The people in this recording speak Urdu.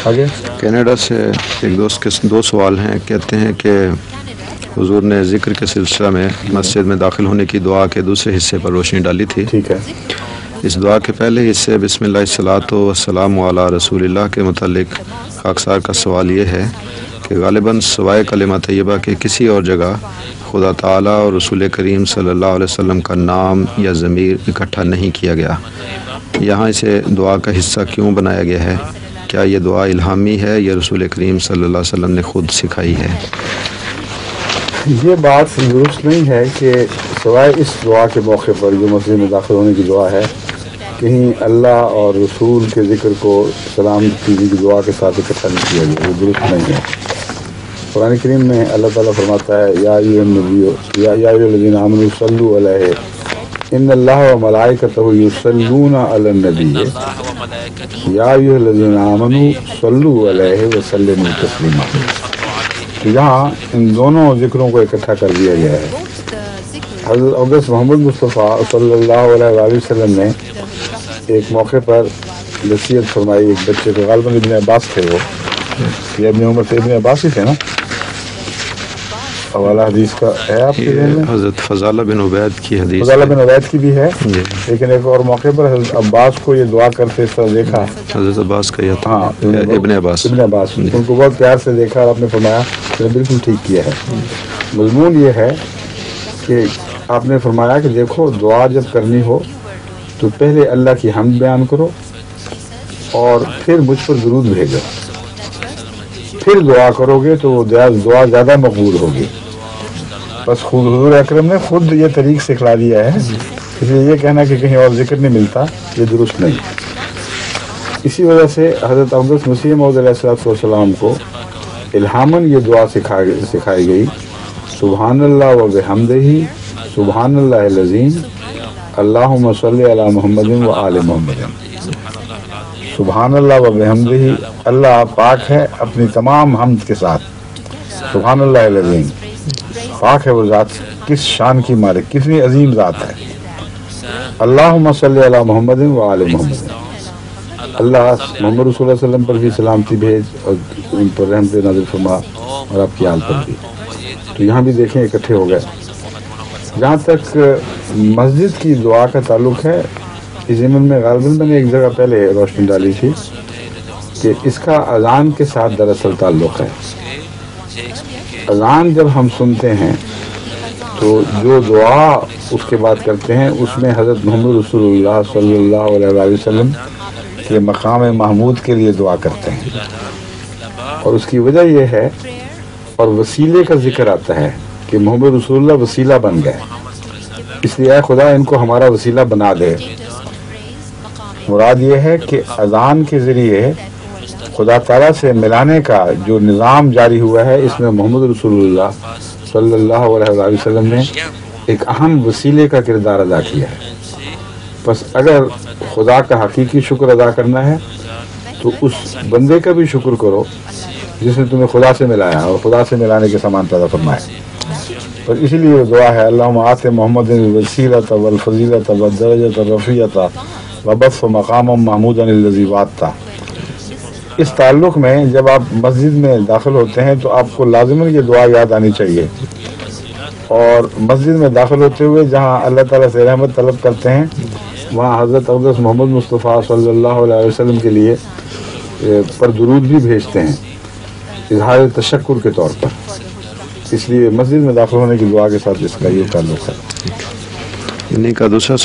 آگے کینیڈا سے ایک دوست کے دو سوال ہیں. کہتے ہیں کہ حضور نے ذکر کے سلسلہ میں مسجد میں داخل ہونے کی دعا کے دوسرے حصے پر روشنی ڈالی تھی. ٹھیک ہے. اس دعا کے پہلے حصے بسم اللہ الصلاۃ والسلام علی رسول اللہ کے متعلق خاکسار کا سوال یہ ہے کہ غالباً سوائے کلمہ طیبہ کے کسی اور جگہ خدا تعالیٰ اور رسول کریم صلی اللہ علیہ وسلم کا نام یا ضمیر اکٹھا نہیں کیا گیا. یہاں اسے دعا کا حصہ کیوں بنایا گیا ہے؟ کیا یہ دعا الہامی ہے یا رسول کریم صلی اللہ علیہ وسلم نے خود سکھائی ہے؟ یہ بات درست نہیں ہے کہ سوائے اس دعا کے موقع پر جو مسجد میں داخل ہونے کی دعا ہے کہیں اللہ اور رسول کے ذکر کو سلام کی دعا کے ساتھ اکٹھا نہیں کیا گیا. وہ درست نہیں ہے. قرآن کریم میں اللہ تعالیٰ فرماتا ہے یا ایھا الذین آمنوا صلوا علیہ ان اللہ و ملائکتہ یصلون علی النبی یا ایھا الذین آمنوا صلوا علیہ وسلموا تسلیما. تو یہاں ان دونوں ذکروں کو اکٹھا کر دیا گیا ہے. حضرت اقدس محمد مصطفیٰ صلی اللہ علیہ وآلہ وسلم نے ایک موقع پر نصیحت فرمائی ایک بچے کو. غالباً ابن عباس تھے. وہ یہ ابن عمر سے ابن عباس ہی تھے نا. حوالہ حدیث کا ہے آپ کے ذہن میں؟ حضرت فضالہ بن عبید کی حدیث. فضالہ بن عبید کی بھی ہے. لیکن ایک اور موقع پر حضرت عباس کو یہ دعا کرتے اس طرح دیکھا. حضرت عباس کا یہ تھا. ہاں ابن عباس. ان کو بہت پیار سے دیکھا اور آپ نے فرمایا کہ بالکل ٹھیک کیا ہے. مضمون یہ ہے کہ آپ نے فرمایا کہ دیکھو دعا جب کرنی ہو تو پہلے اللہ کی حمد بیان کرو اور پھر مجھ پر درود بھیجو. پھر دعا کرو گے تو وہ دعا زیادہ مقبول ہوگی. بس خود حضور اکرم نے خود یہ طریق سکھلا دیا ہے. اس لیے یہ کہنا کہ کہیں اور ذکر نہیں ملتا یہ درست نہیں. اسی وجہ سے حضرت اقدس مسیح موعود علیہ السلام کو الہاماً یہ دعا سکھائی گئی. سبحان اللہ و بحمدہ سبحان اللہ العظیم اللہم صلی علی محمد و آل محمد. سبحان اللہ و بحمدہ اللہ پاک ہے اپنی تمام حمد کے ساتھ. سبحان اللہ العظیم پاک ہے وہ ذات کس شان کی مالک کتنی عظیم ذات ہے. اللہم صلی علی محمد و آل محمد. اللہ محمد رسول اللہ علیہ وسلم پر بھی سلامتی بھیج اور ان پر رحمت نازل فرما اور آپ کی آل پر بھی. تو یہاں بھی دیکھیں اکٹھے ہو گئے. جہاں تک مسجد کی دعا کا تعلق ہے اس ضمن میں غالباً میں نے ایک جگہ پہلے روشنی ڈالی تھی کہ اس کا اذان کے ساتھ دراصل تعلق ہے. اذان جب ہم سنتے ہیں تو جو دعا اس کے بعد کرتے ہیں اس میں حضرت محمد رسول اللہ صلی اللہ علیہ وآلہ وسلم کے مقام محمود کے لیے دعا کرتے ہیں. اور اس کی وجہ یہ ہے اور وسیلے کا ذکر آتا ہے کہ محمد رسول اللہ وسیلہ بن گئے. اس لیے اے خدا ان کو ہمارا وسیلہ بنا دے. مراد یہ ہے کہ اذان کے ذریعے خدا تعالیٰ سے ملانے کا جو نظام جاری ہوا ہے اس میں محمد رسول اللہ صلی اللہ علیہ وآلہ وسلم نے ایک اہم وسیلے کا کردار ادا کیا ہے. بس اگر خدا کا حقیقی شکر ادا کرنا ہے تو اس بندے کا بھی شکر کرو جس نے تمہیں خدا سے ملایا اور خدا سے ملانے کے سامان پیدا فرمایا. اور اسی لیے دعا ہے اللہم آت محمد الوسیلۃ والفضیلۃ والدرجۃ الرفیعۃ وبث مقاما محمودا الذی وعدتہ. اس تعلق میں جب آپ مسجد میں داخل ہوتے ہیں تو آپ کو لازماً یہ دعا یاد آنی چاہیے. اور مسجد میں داخل ہوتے ہوئے جہاں اللہ تعالیٰ سے رحمت طلب کرتے ہیں وہاں حضرت اقدس محمد مصطفیٰ صلی اللہ علیہ وسلم کے لیے پر درود بھی بھیجتے ہیں اظہار تشکر کے طور پر. اس لیے مسجد میں داخل ہونے کی دعا کے ساتھ اس کا یہ تعلق ہے. انہیں کا دوسرا